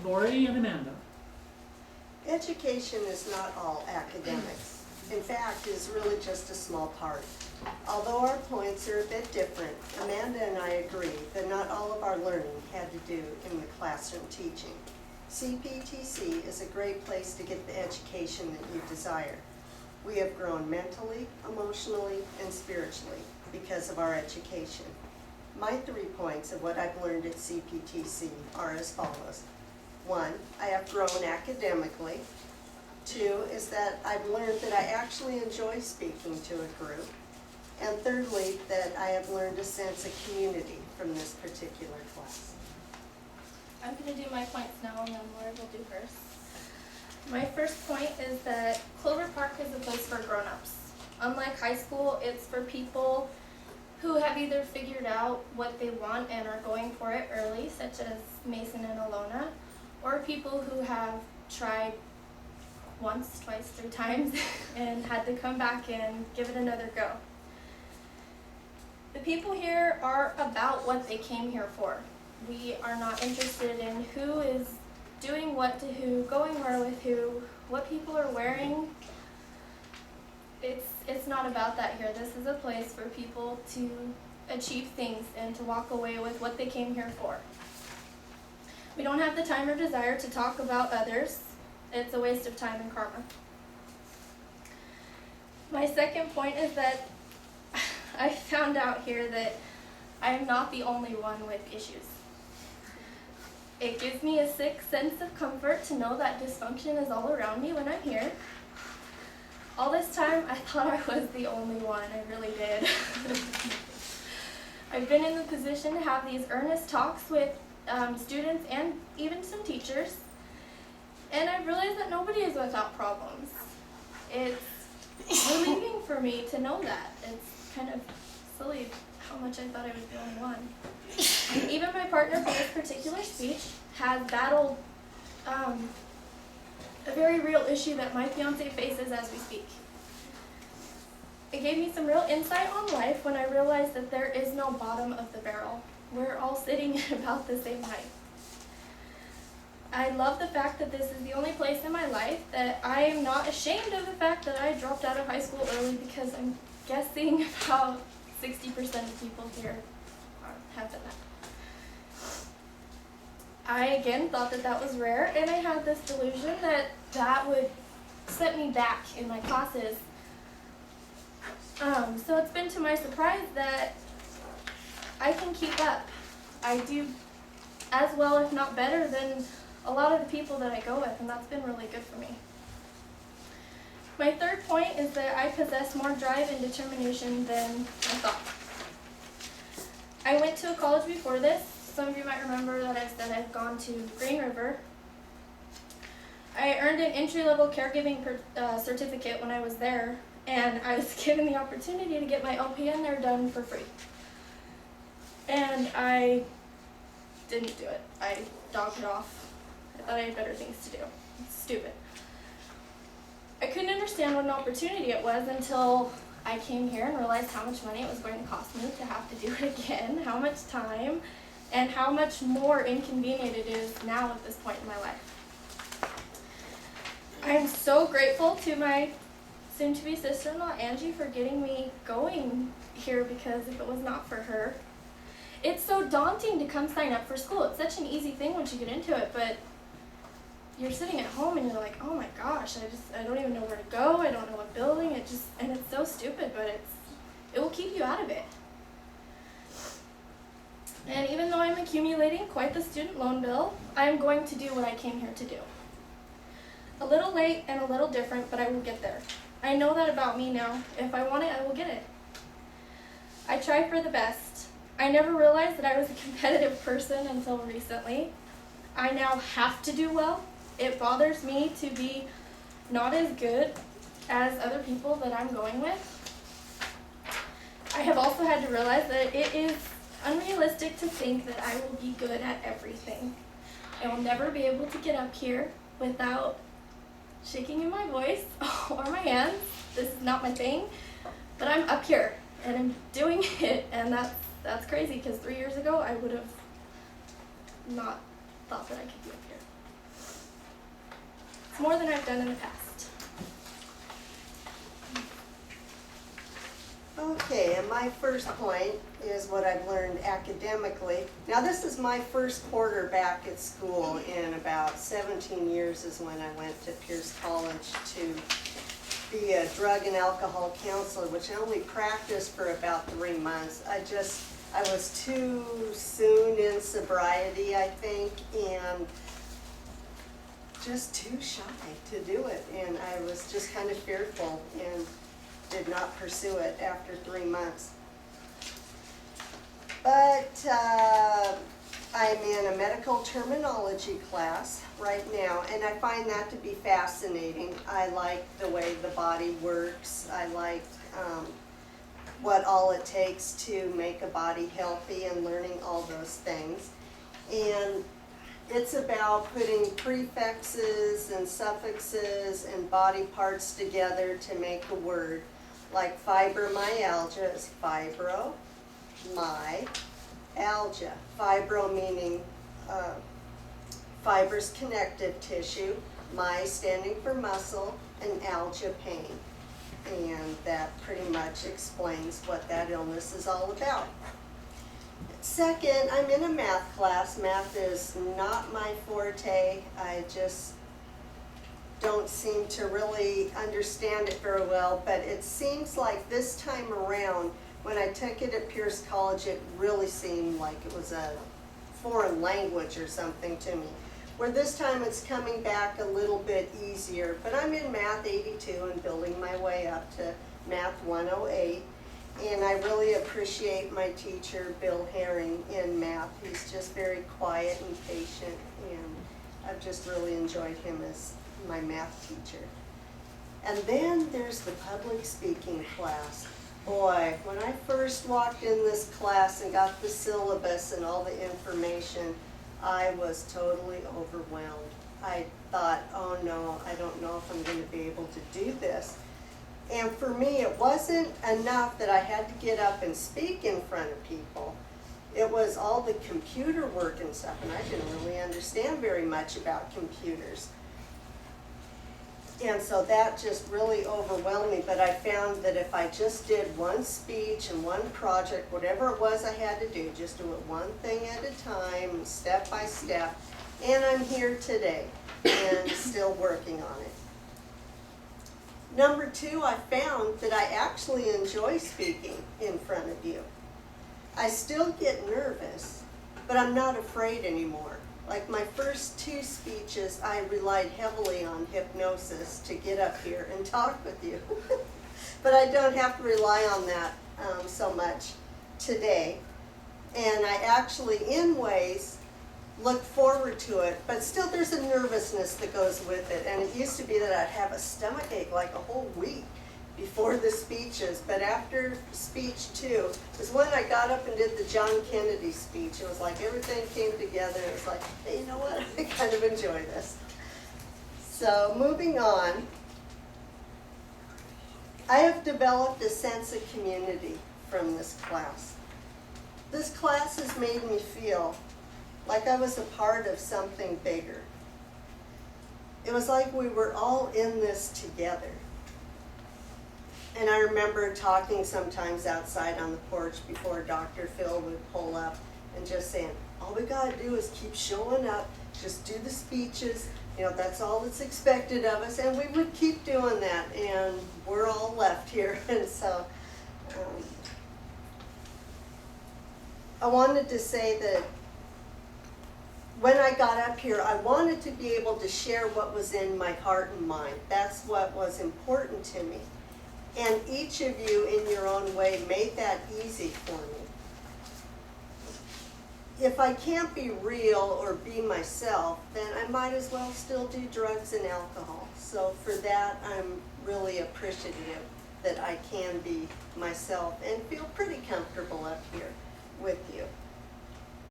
Laurie and Amanda. Education is not all academics. In fact, it is really just a small part. Although our points are a bit different, Amanda and I agree that not all of our learning had to do in the classroom teaching. CPTC is a great place to get the education that you desire. We have grown mentally, emotionally, and spiritually because of our education. My 3 points of what I've learned at CPTC are as follows. 1, I have grown academically. 2 is that I've learned that I actually enjoy speaking to a group. And thirdly, that I have learned a sense of community from this particular class. I'm going to do my points now, and then Laurie will do hers. My first point is that Clover Park is a place for grown-ups. Unlike high school, it's for people who have either figured out what they want and are going for it early, such as Mason and Alona, or people who have tried once, twice, 3 times and had to come back and give it another go. The people here are about what they came here for. We are not interested in who is doing what to who, going where with who, what people are wearing. It's not about that here. This is a place for people to achieve things and to walk away with what they came here for. We don't have the time or desire to talk about others. It's a waste of time and karma. My second point is that I found out here that I am not the only one with issues. It gives me a sick sense of comfort to know that dysfunction is all around me when I'm here. All this time, I thought I was the only one. I really did. I've been in the position to have these earnest talks with students and even some teachers, and I've realized that nobody is without problems. It's relieving for me to know that. It's kind of silly how much I thought I was the only one. Even my partner for this particular speech has battled a very real issue that my fiance faces as we speak. It gave me some real insight on life when I realized that there is no bottom of the barrel. We're all sitting at about the same height. I love the fact that this is the only place in my life that I am not ashamed of the fact that I dropped out of high school early, because I'm guessing about 60% of people here have done that. I again thought that that was rare, and I had this delusion that that would set me back in my classes. So it's been to my surprise that I can keep up. I do as well, if not better, than a lot of the people that I go with, and that's been really good for me. My third point is that I possess more drive and determination than I thought. I went to a college before this. Some of you might remember that I said I've gone to Green River. I earned an entry-level caregiving certificate when I was there, and I was given the opportunity to get my LPN there done for free. And I didn't do it. I dogged it off. I thought I had better things to do. It's stupid. I couldn't understand what an opportunity it was until I came here and realized how much money it was going to cost me to have to do it again, how much time, and how much more inconvenient it is now at this point in my life. I'm so grateful to my soon-to-be sister-in-law, Angie, for getting me going here, because if it was not for her, it's so daunting to come sign up for school. It's such an easy thing once you get into it, but you're sitting at home and you're like, oh my gosh, I don't even know where to go. I don't know what building. And it's so stupid, but it will keep you out of it. And even though I'm accumulating quite the student loan bill, I'm going to do what I came here to do. A little late and a little different, but I will get there. I know that about me now. If I want it, I will get it. I try for the best. I never realized that I was a competitive person until recently. I now have to do well. It bothers me to be not as good as other people that I'm going with. I have also had to realize that it is unrealistic to think that I will be good at everything. I will never be able to get up here without shaking in my voice or my hands. This is not my thing, but I'm up here and I'm doing it, and that's crazy, because 3 years ago I would have not thought that I could be up here. It's more than I've done in the past. Okay, and my first point is what I've learned academically. Now, this is my first quarter back at school in about 17 years is when I went to Pierce College to be a drug and alcohol counselor, which I only practiced for about 3 months. I was too soon in sobriety, I think, and just too shy to do it. And I was just kind of fearful and did not pursue it after 3 months. But I'm in a medical terminology class right now, and I find that to be fascinating. I like the way the body works. I like what all it takes to make a body healthy and learning all those things. And it's about putting prefixes and suffixes and body parts together to make a word. Like fibromyalgia is fibro, my, algia. Fibro meaning fibrous connective tissue, my standing for muscle, and algia pain. And that pretty much explains what that illness is all about. Second, I'm in a math class. Math is not my forte. I just don't seem to really understand it very well, but it seems like this time around, when I took it at Pierce College, it really seemed like it was a foreign language or something to me. Where this time it's coming back a little bit easier, but I'm in Math 82 and building my way up to Math 108. And I really appreciate my teacher, Bill Herring, in math. He's just very quiet and patient, and I've just really enjoyed him as my math teacher. And then there's the public speaking class. Boy, when I first walked in this class and got the syllabus and all the information, I was totally overwhelmed. I thought, oh no, I don't know if I'm going to be able to do this. And for me, it wasn't enough that I had to get up and speak in front of people. It was all the computer work and stuff, and I didn't really understand very much about computers. And so that just really overwhelmed me, but I found that if I just did one speech and one project, whatever it was I had to do, just do it one thing at a time, step by step, and I'm here today and still working on it. Number two, I found that I actually enjoy speaking in front of you. I still get nervous, but I'm not afraid anymore. Like my first 2 speeches, I relied heavily on hypnosis to get up here and talk with you. But I don't have to rely on that so much today. And I actually, in ways, look forward to it, but still there's a nervousness that goes with it. And it used to be that I'd have a stomach ache like a whole week before the speeches, but after speech 2 is when I got up and did the John Kennedy speech. It was like everything came together. It was like, hey, you know what, I kind of enjoy this. So moving on, I have developed a sense of community from this class. This class has made me feel like I was a part of something bigger. It was like we were all in this together. And I remember talking sometimes outside on the porch before Dr. Phil would pull up and just saying, all we gotta do is keep showing up, just do the speeches, you know, that's all that's expected of us. And we would keep doing that, and we're all left here. And so I wanted to say that when I got up here, I wanted to be able to share what was in my heart and mind. That's what was important to me. And each of you, in your own way, made that easy for me. If I can't be real or be myself, then I might as well still do drugs and alcohol. So for that, I'm really appreciative that I can be myself and feel pretty comfortable up here with you.